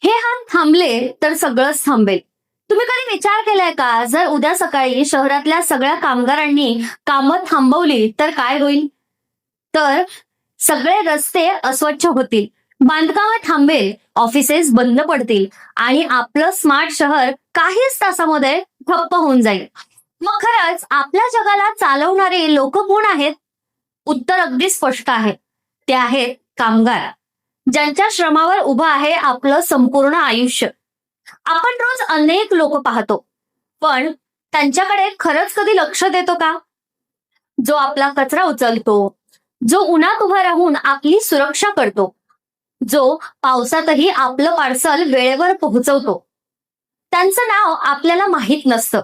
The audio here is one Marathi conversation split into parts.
हे हात थांबले तर सगळंच थांबेल. तुम्ही कधी विचार केलाय का, जर उद्या सकाळी शहरातल्या सगळ्या कामगारांनी कामं थांबवली तर काय होईल? तर सगळे रस्ते अस्वच्छ होतील, बांधकामं थांबेल, ऑफिसेस बंद पडतील आणि आपलं स्मार्ट शहर काहीच तासामध्ये ठप्प होऊन जाईल. मग खरंच आपल्या जगाला चालवणारे लोक कोण आहेत? उत्तर अगदी स्पष्ट आहे. ते आहेत कामगार, ज्यांच्या श्रमावर उभं आहे आपलं संपूर्ण आयुष्य. आपण रोज अनेक लोक पाहतो, पण त्यांच्याकडे खरंच कधी लक्ष देतो का? जो आपला कचरा उचलतो, जो उन्हात उभा राहून आपली सुरक्षा करतो, जो पावसातही आपलं पार्सल वेळेवर पोहोचवतो, त्यांचं नाव आपल्याला माहित नसतं.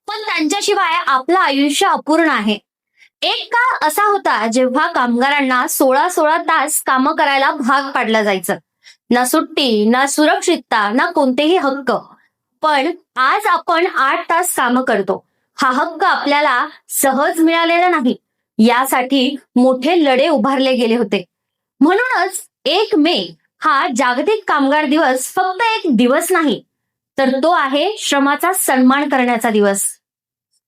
पण त्यांच्याशिवाय आपलं आयुष्य अपूर्ण आहे. एक काळ असा होता जेव्हा कामगारांना 16-16 तास कामं करायला भाग पाडलं जायचं. ना सुट्टी, ना सुरक्षितता, ना कोणतेही हक्क. पण आज आपण 8 तास कामं करतो. हा हक्क आपल्याला सहज मिळालेला नाही. यासाठी मोठे लढे उभारले गेले होते. म्हणूनच 1 मे हा जागतिक कामगार दिवस फक्त एक दिवस नाही, तर तो आहे श्रमाचा सन्मान करण्याचा दिवस.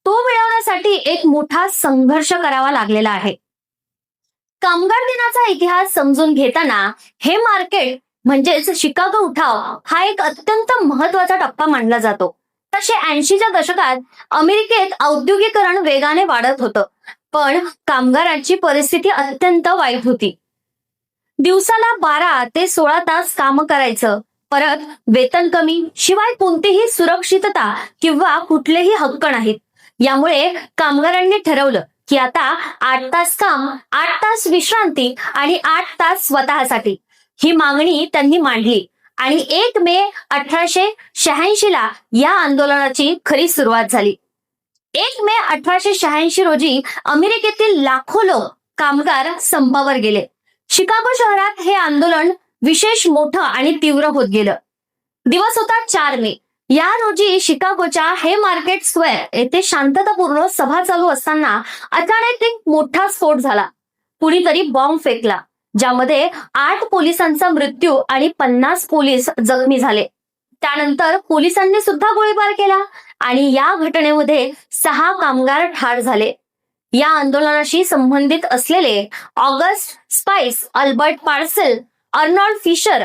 तो मिळवण्यासाठी एक मोठा संघर्ष करावा लागलेला आहे. कामगार दिनाचा इतिहास समजून घेताना हे मार्केट म्हणजेच शिकागो उठाव हा एक अत्यंत महत्वाचा टप्पा मानला जातो. 1980च्या दशकात अमेरिकेत औद्योगिकरण वेगाने वाढत होतं, पण कामगारांची परिस्थिती अत्यंत वाईट होती. दिवसाला 12 ते 16 तास काम करायचं, परत वेतन कमी, शिवाय कोणतीही सुरक्षितता किंवा कुठलेही हक्क नाहीत. यामुळे कामगारांनी ठरवलं की आता 8 तास काम, 8 तास विश्रांती आणि 8 तास स्वतःसाठी, ही मागणी त्यांनी मांडली. आणि 1 मे 1886 या आंदोलनाची खरी सुरुवात झाली. 1 मे 1886 रोजी अमेरिकेतील लाखो लोक कामगार संपावर गेले. शिकागो शहरात हे आंदोलन विशेष मोठं आणि तीव्र होत गेलं. दिवस होता 4 मे. या रोजी शिकागोच्या हे मार्केट स्क्वेअर येथे शांततापूर्ण सभा चालू असताना अचानक एक मोठा स्फोट झाला. कुणीतरी बॉम्ब फेकला, ज्यामध्ये 8 पोलिसांचा मृत्यू आणि 50 पोलीस जखमी झाले. त्यानंतर पोलिसांनी सुद्धा गोळीबार केला आणि या घटनेमध्ये 6 कामगार ठार झाले. या आंदोलनाशी संबंधित असलेले August Spies, Albert Parsons, Arnold Fischer,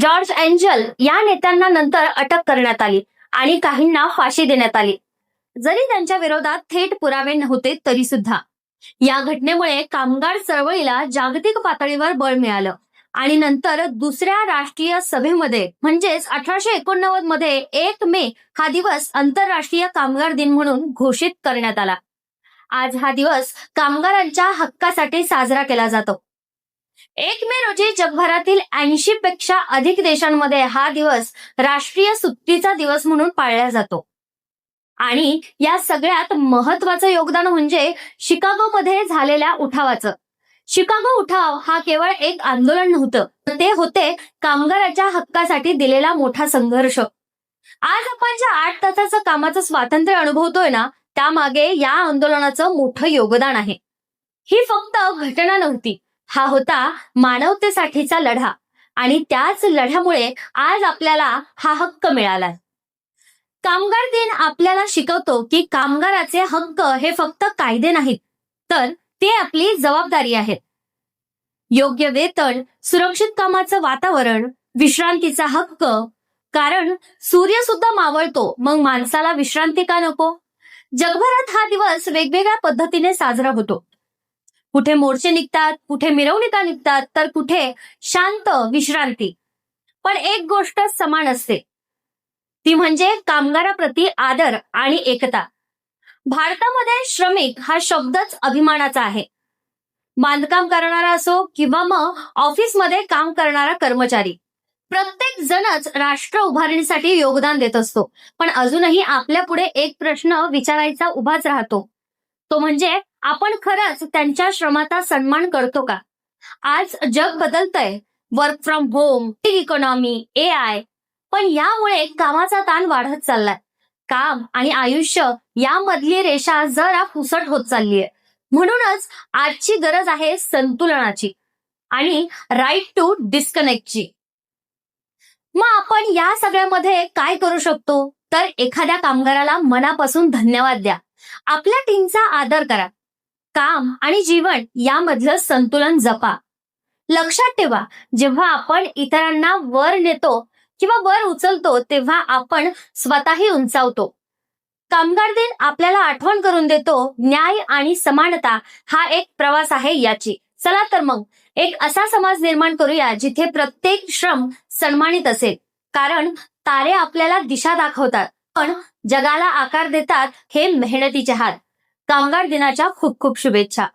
George Engel या नेत्यांना नंतर अटक करण्यात आली आणि काहींना फाशी देण्यात आली, जरी त्यांच्या विरोधात थेट पुरावे नव्हते तरी सुद्धा. या घटनेमुळे कामगार चळवळीला जागतिक पातळीवर बळ मिळालं आणि नंतर दुसऱ्या राष्ट्रीय सभेमध्ये म्हणजेच 1889 मध्ये 1 मे हा दिवस आंतरराष्ट्रीय कामगार दिन म्हणून घोषित करण्यात आला. आज हा दिवस कामगारांच्या हक्कासाठी साजरा केला जातो. 1 मे रोजी जगभरातील 80 पेक्षा अधिक देशांमध्ये हा दिवस राष्ट्रीय सुट्टीचा दिवस म्हणून पाळला जातो. आणि या सगळ्यात महत्वाचं योगदान म्हणजे शिकागोमध्ये झालेल्या उठावाचं. शिकागो उठाव हा केवळ एक आंदोलन नव्हतं, तर ते होते कामगाराच्या हक्कासाठी दिलेला मोठा संघर्ष. आज आपण ज्या 8 तासाचं कामाचं स्वातंत्र्य अनुभवतोय ना, त्यामागे या आंदोलनाचं मोठं योगदान आहे. ही फक्त घटना नव्हती, हा होता मानवतेसाठीचा लढा आणि त्याच लढ्यामुळे आज आपल्याला हा हक्क मिळाला. कामगार दिन आपल्याला शिकवतो की कामगाराचे हक्क हे फक्त कायदे नाहीत, तर ते आपली जबाबदारी आहेत. योग्य वेतन, सुरक्षित कामाचं वातावरण, विश्रांतीचा हक्क. कारण सूर्य सुद्धा मावळतो, मग माणसाला विश्रांती का नको? जगभरात हा दिवस वेगवेगळ्या पद्धतीने साजरा होतो. कुठे मोर्चे निघतात, कुठे मिरवणुका निघतात, तर कुठे शांत विश्रांती. पण एक गोष्ट समान असते, ती म्हणजे कामगाराप्रती आदर आणि एकता. भारतामध्ये श्रमिक हा शब्दच अभिमानाचा आहे. बांधकाम करणारा असो किंवा मग ऑफिसमध्ये काम करणारा कर्मचारी, प्रत्येक जणच राष्ट्र उभारणीसाठी योगदान देत असतो. पण अजूनही आपल्या पुढे एक प्रश्न विचारायचा उभाच राहतो, तो म्हणजे आपण खरंच त्यांच्या श्रमाचा सन्मान करतो का? आज जग बदलतंय, work from home, economy, AI, पण यामुळे कामाचा ताण वाढत चाललाय. काम आणि आयुष्य यामधली रेषा जरा पुसट होत चाललीय. म्हणूनच आजची गरज आहे संतुलनाची आणि राईट टू डिस्कनेक्टची. मग आपण या सगळ्यामध्ये काय करू शकतो? तर एखाद्या कामगाराला मनापासून धन्यवाद द्या. आपल्या टीमचा आदर करा. काम आणि जीवन यामधलं संतुलन जपा. लक्षात ठेवा, जेव्हा आपण इतरांना वर नेतो किंवा वर उचलतो तेव्हा आपण स्वतःही उंचावतो. कामगार दिन आपल्याला आठवण करून देतो न्याय आणि समानता हा एक प्रवास आहे याची. चला तर मग एक असा समाज निर्माण करूया जिथे प्रत्येक श्रम सन्मानित असेल. कारण तारे आपल्याला दिशा दाखवतात पण जगाला आकार देतात हे मेहनतीचे हात. कामगार दिनाच्या खूप खूप शुभेच्छा.